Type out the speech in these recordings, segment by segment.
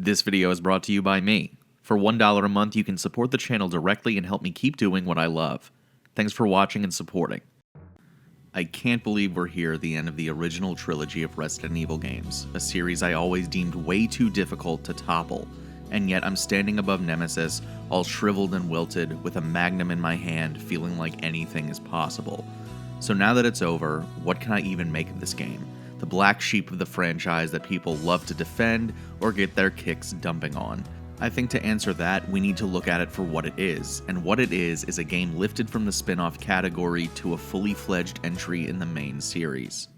This video is brought to you by me. For $1 a month, you can support the channel directly and help me keep doing what I love. Thanks for watching and supporting. I can't believe we're here at the end of the original trilogy of Resident Evil games, a series I always deemed way too difficult to topple, and yet I'm standing above Nemesis, all shriveled and wilted, with a magnum in my hand, feeling like anything is possible. So now that it's over, what can I even make of this game? The black sheep of the franchise that people love to defend or get their kicks dumping on. I think to answer that, we need to look at it for what it is, and what it is a game lifted from the spin-off category to a fully fledged entry in the main series.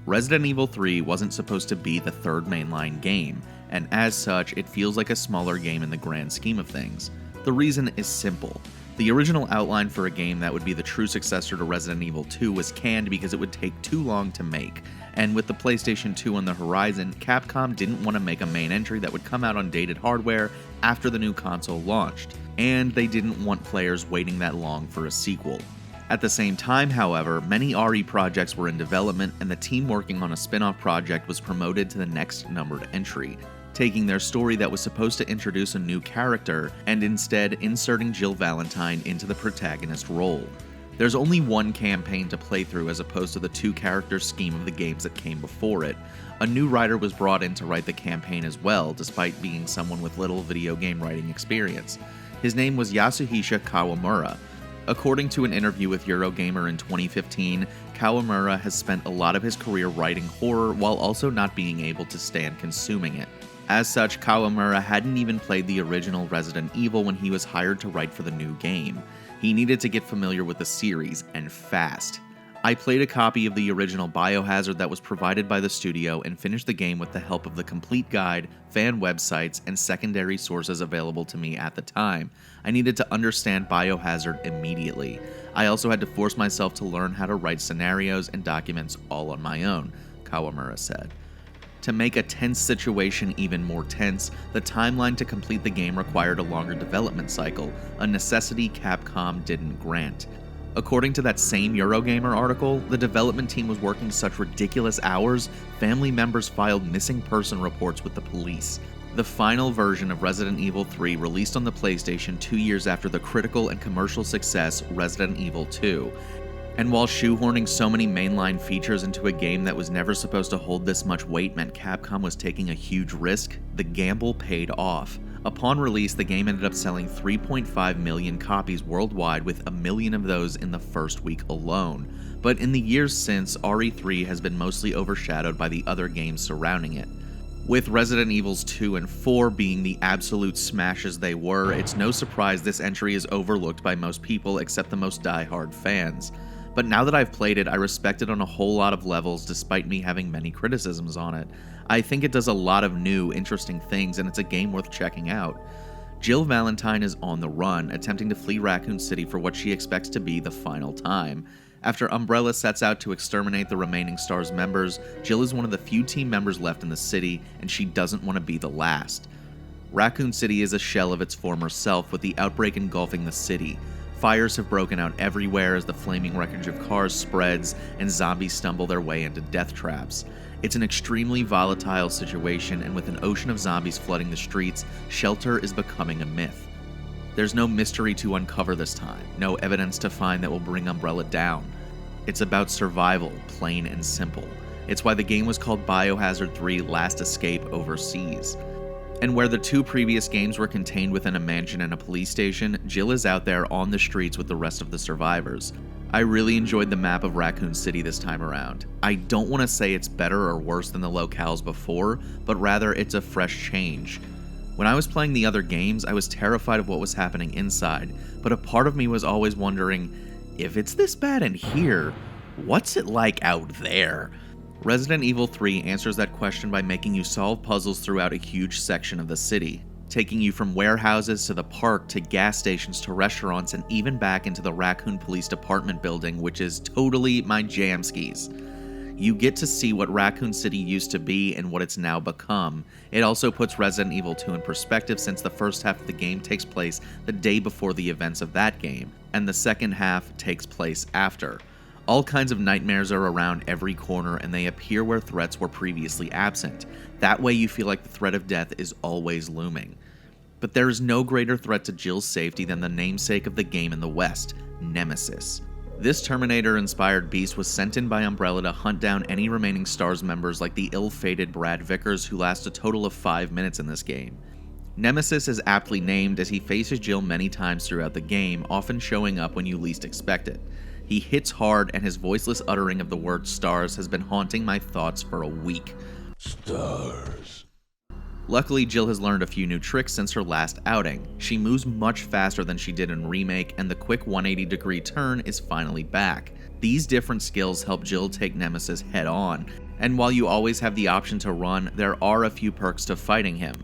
Resident Evil 3 wasn't supposed to be the third mainline game, and as such, it feels like a smaller game in the grand scheme of things. The reason is simple. The original outline for a game that would be the true successor to Resident Evil 2 was canned because it would take too long to make, and with the PlayStation 2 on the horizon, Capcom didn't want to make a main entry that would come out on dated hardware after the new console launched, and they didn't want players waiting that long for a sequel. At the same time, however, many RE projects were in development, and the team working on a spin-off project was promoted to the next numbered entry, taking their story that was supposed to introduce a new character and instead inserting Jill Valentine into the protagonist role. There's only one campaign to play through as opposed to the two-character scheme of the games that came before it. A new writer was brought in to write the campaign as well, despite being someone with little video game writing experience. His name was Yasuhisa Kawamura. According to an interview with Eurogamer in 2015, Kawamura has spent a lot of his career writing horror while also not being able to stand consuming it. As such, Kawamura hadn't even played the original Resident Evil when he was hired to write for the new game. He needed to get familiar with the series, and fast. I played a copy of the original Biohazard that was provided by the studio and finished the game with the help of the complete guide, fan websites, and secondary sources available to me at the time. I needed to understand Biohazard immediately. I also had to force myself to learn how to write scenarios and documents all on my own, Kawamura said. To make a tense situation even more tense, the timeline to complete the game required a longer development cycle, a necessity Capcom didn't grant. According to that same Eurogamer article, the development team was working such ridiculous hours, family members filed missing person reports with the police. The final version of Resident Evil 3 released on the PlayStation 2 years after the critical and commercial success Resident Evil 2. And while shoehorning so many mainline features into a game that was never supposed to hold this much weight meant Capcom was taking a huge risk, the gamble paid off. Upon release, the game ended up selling 3.5 million copies worldwide, with 1 million of those in the first week alone. But in the years since, RE3 has been mostly overshadowed by the other games surrounding it. With Resident Evils 2 and 4 being the absolute smashes they were, it's no surprise this entry is overlooked by most people except the most die-hard fans. But now that I've played it, I respect it on a whole lot of levels despite me having many criticisms on it. I think it does a lot of new, interesting things, and it's a game worth checking out. Jill Valentine is on the run, attempting to flee Raccoon City for what she expects to be the final time. After Umbrella sets out to exterminate the remaining STARS members, Jill is one of the few team members left in the city, and she doesn't want to be the last. Raccoon City is a shell of its former self, with the outbreak engulfing the city. Fires have broken out everywhere as the flaming wreckage of cars spreads and zombies stumble their way into death traps. It's an extremely volatile situation, and with an ocean of zombies flooding the streets, shelter is becoming a myth. There's no mystery to uncover this time, no evidence to find that will bring Umbrella down. It's about survival, plain and simple. It's why the game was called Biohazard 3 Last Escape Overseas. And where the two previous games were contained within a mansion and a police station, Jill is out there on the streets with the rest of the survivors. I really enjoyed the map of Raccoon City this time around. I don't want to say it's better or worse than the locales before, but rather it's a fresh change. When I was playing the other games, I was terrified of what was happening inside, but a part of me was always wondering, if it's this bad in here, what's it like out there? Resident Evil 3 answers that question by making you solve puzzles throughout a huge section of the city, taking you from warehouses to the park to gas stations to restaurants and even back into the Raccoon Police Department building, which is totally my jamskis. You get to see what Raccoon City used to be and what it's now become. It also puts Resident Evil 2 in perspective, since the first half of the game takes place the day before the events of that game, and the second half takes place after. All kinds of nightmares are around every corner, and they appear where threats were previously absent. That way you feel like the threat of death is always looming. But there is no greater threat to Jill's safety than the namesake of the game in the West, Nemesis. This Terminator-inspired beast was sent in by Umbrella to hunt down any remaining STARS members like the ill-fated Brad Vickers, who last a total of 5 minutes in this game. Nemesis is aptly named as he faces Jill many times throughout the game, often showing up when you least expect it. He hits hard, and his voiceless uttering of the word STARS has been haunting my thoughts for a week. STARS. Luckily, Jill has learned a few new tricks since her last outing. She moves much faster than she did in Remake, and the quick 180-degree turn is finally back. These different skills help Jill take Nemesis head on, and while you always have the option to run, there are a few perks to fighting him.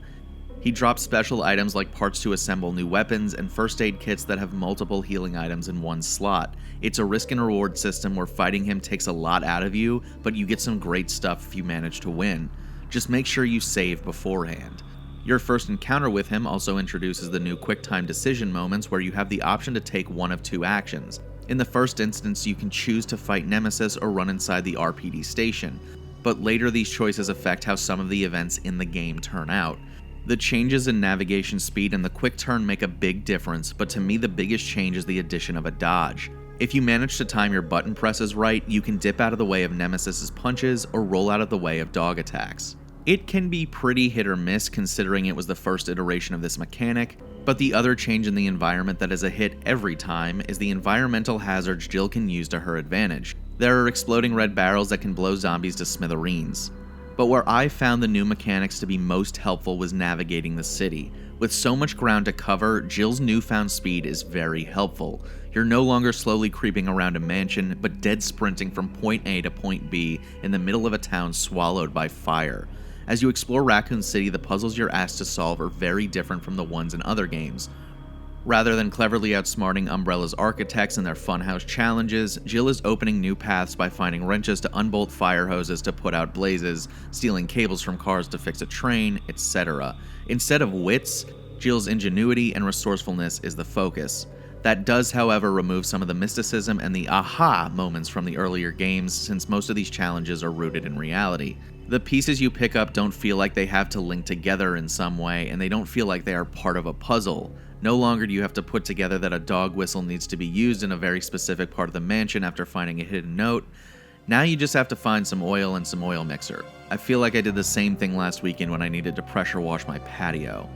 He drops special items like parts to assemble new weapons and first aid kits that have multiple healing items in one slot. It's a risk and reward system where fighting him takes a lot out of you, but you get some great stuff if you manage to win. Just make sure you save beforehand. Your first encounter with him also introduces the new quick-time decision moments, where you have the option to take one of two actions. In the first instance, you can choose to fight Nemesis or run inside the RPD station, but later these choices affect how some of the events in the game turn out. The changes in navigation speed and the quick turn make a big difference, but to me the biggest change is the addition of a dodge. If you manage to time your button presses right, you can dip out of the way of Nemesis's punches or roll out of the way of dog attacks. It can be pretty hit or miss considering it was the first iteration of this mechanic, but the other change in the environment that is a hit every time is the environmental hazards Jill can use to her advantage. There are exploding red barrels that can blow zombies to smithereens. But where I found the new mechanics to be most helpful was navigating the city. With so much ground to cover, Jill's newfound speed is very helpful. You're no longer slowly creeping around a mansion, but dead sprinting from point A to point B in the middle of a town swallowed by fire. As you explore Raccoon City, the puzzles you're asked to solve are very different from the ones in other games. Rather than cleverly outsmarting Umbrella's architects in their funhouse challenges, Jill is opening new paths by finding wrenches to unbolt fire hoses to put out blazes, stealing cables from cars to fix a train, etc. Instead of wits, Jill's ingenuity and resourcefulness is the focus. That does, however, remove some of the mysticism and the aha moments from the earlier games, since most of these challenges are rooted in reality. The pieces you pick up don't feel like they have to link together in some way, and they don't feel like they are part of a puzzle. No longer do you have to put together that a dog whistle needs to be used in a very specific part of the mansion after finding a hidden note. Now you just have to find some oil and some oil mixer. I feel like I did the same thing last weekend when I needed to pressure wash my patio.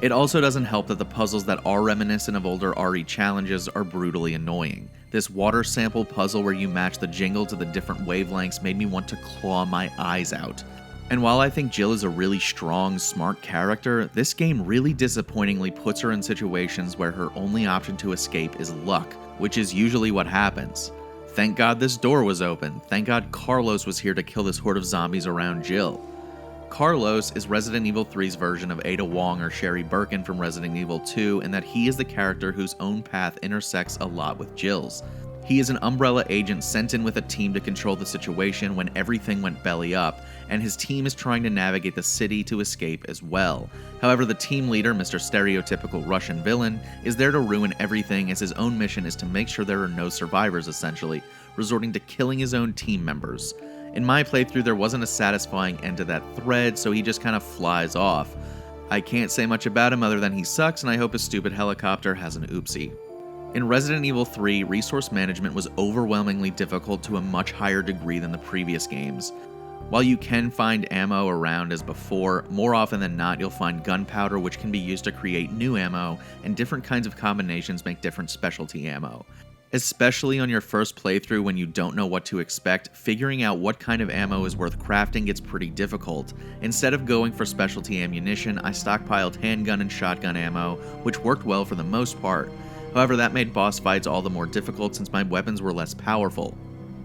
It also doesn't help that the puzzles that are reminiscent of older RE challenges are brutally annoying. This water sample puzzle where you match the jingle to the different wavelengths made me want to claw my eyes out. And while I think Jill is a really strong, smart character, this game really disappointingly puts her in situations where her only option to escape is luck, which is usually what happens. Thank God this door was open. Thank God Carlos was here to kill this horde of zombies around Jill. Carlos is Resident Evil 3's version of Ada Wong or Sherry Birkin from Resident Evil 2, in that he is the character whose own path intersects a lot with Jill's. He is an Umbrella agent sent in with a team to control the situation when everything went belly up, and his team is trying to navigate the city to escape as well. However, the team leader, Mr. Stereotypical Russian Villain, is there to ruin everything, as his own mission is to make sure there are no survivors essentially, resorting to killing his own team members. In my playthrough, there wasn't a satisfying end to that thread, so he just kind of flies off. I can't say much about him other than he sucks, and I hope his stupid helicopter has an oopsie. In Resident Evil 3, resource management was overwhelmingly difficult to a much higher degree than the previous games. While you can find ammo around as before, more often than not you'll find gunpowder, which can be used to create new ammo, and different kinds of combinations make different specialty ammo. Especially on your first playthrough when you don't know what to expect, figuring out what kind of ammo is worth crafting gets pretty difficult. Instead of going for specialty ammunition, I stockpiled handgun and shotgun ammo, which worked well for the most part. However, that made boss fights all the more difficult since my weapons were less powerful.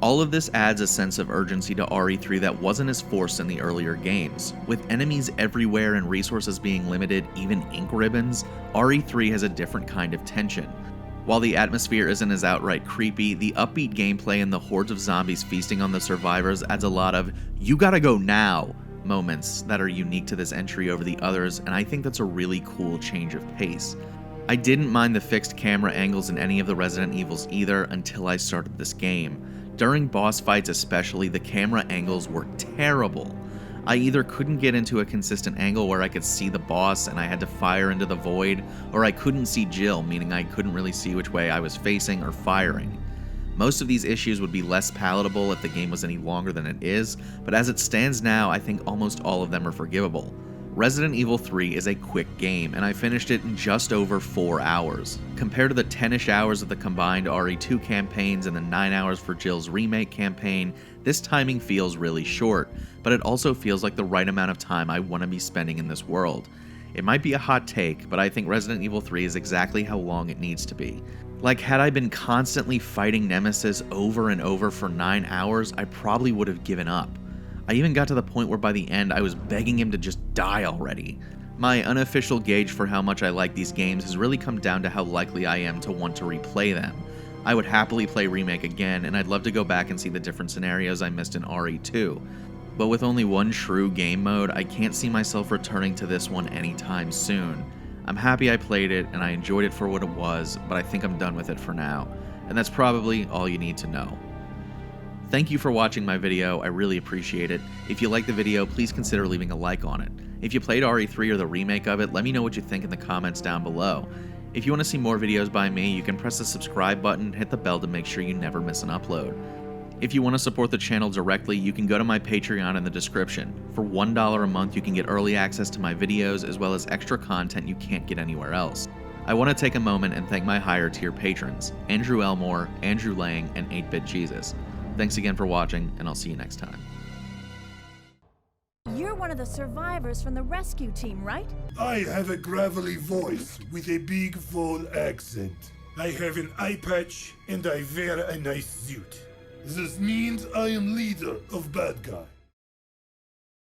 All of this adds a sense of urgency to RE3 that wasn't as forced in the earlier games. With enemies everywhere and resources being limited, even ink ribbons, RE3 has a different kind of tension. While the atmosphere isn't as outright creepy, the upbeat gameplay and the hordes of zombies feasting on the survivors adds a lot of "you gotta go now" moments that are unique to this entry over the others, and I think that's a really cool change of pace. I didn't mind the fixed camera angles in any of the Resident Evils either until I started this game. During boss fights especially, the camera angles were terrible. I either couldn't get into a consistent angle where I could see the boss and I had to fire into the void, or I couldn't see Jill, meaning I couldn't really see which way I was facing or firing. Most of these issues would be less palatable if the game was any longer than it is, but as it stands now, I think almost all of them are forgivable. Resident Evil 3 is a quick game, and I finished it in just over 4 hours. Compared to the 10-ish hours of the combined RE2 campaigns and the 9 hours for Jill's remake campaign, this timing feels really short, but it also feels like the right amount of time I want to be spending in this world. It might be a hot take, but I think Resident Evil 3 is exactly how long it needs to be. Like, had I been constantly fighting Nemesis over and over for 9 hours, I probably would have given up. I even got to the point where by the end I was begging him to just die already. My unofficial gauge for how much I like these games has really come down to how likely I am to want to replay them. I would happily play Remake again, and I'd love to go back and see the different scenarios I missed in RE2. But with only one true game mode, I can't see myself returning to this one anytime soon. I'm happy I played it, and I enjoyed it for what it was, but I think I'm done with it for now. And that's probably all you need to know. Thank you for watching my video, I really appreciate it. If you liked the video, please consider leaving a like on it. If you played RE3 or the remake of it, let me know what you think in the comments down below. If you want to see more videos by me, you can press the subscribe button and hit the bell to make sure you never miss an upload. If you want to support the channel directly, you can go to my Patreon in the description. For $1 a month, you can get early access to my videos as well as extra content you can't get anywhere else. I want to take a moment and thank my higher tier patrons, Andrew Elmore, Andrew Lang, and 8-Bit Jesus. Thanks again for watching, and I'll see you next time. You're one of the survivors from the rescue team, right? I have a gravelly voice with a big full accent. I have an eye patch and I wear a nice suit. This means I am leader of bad guy.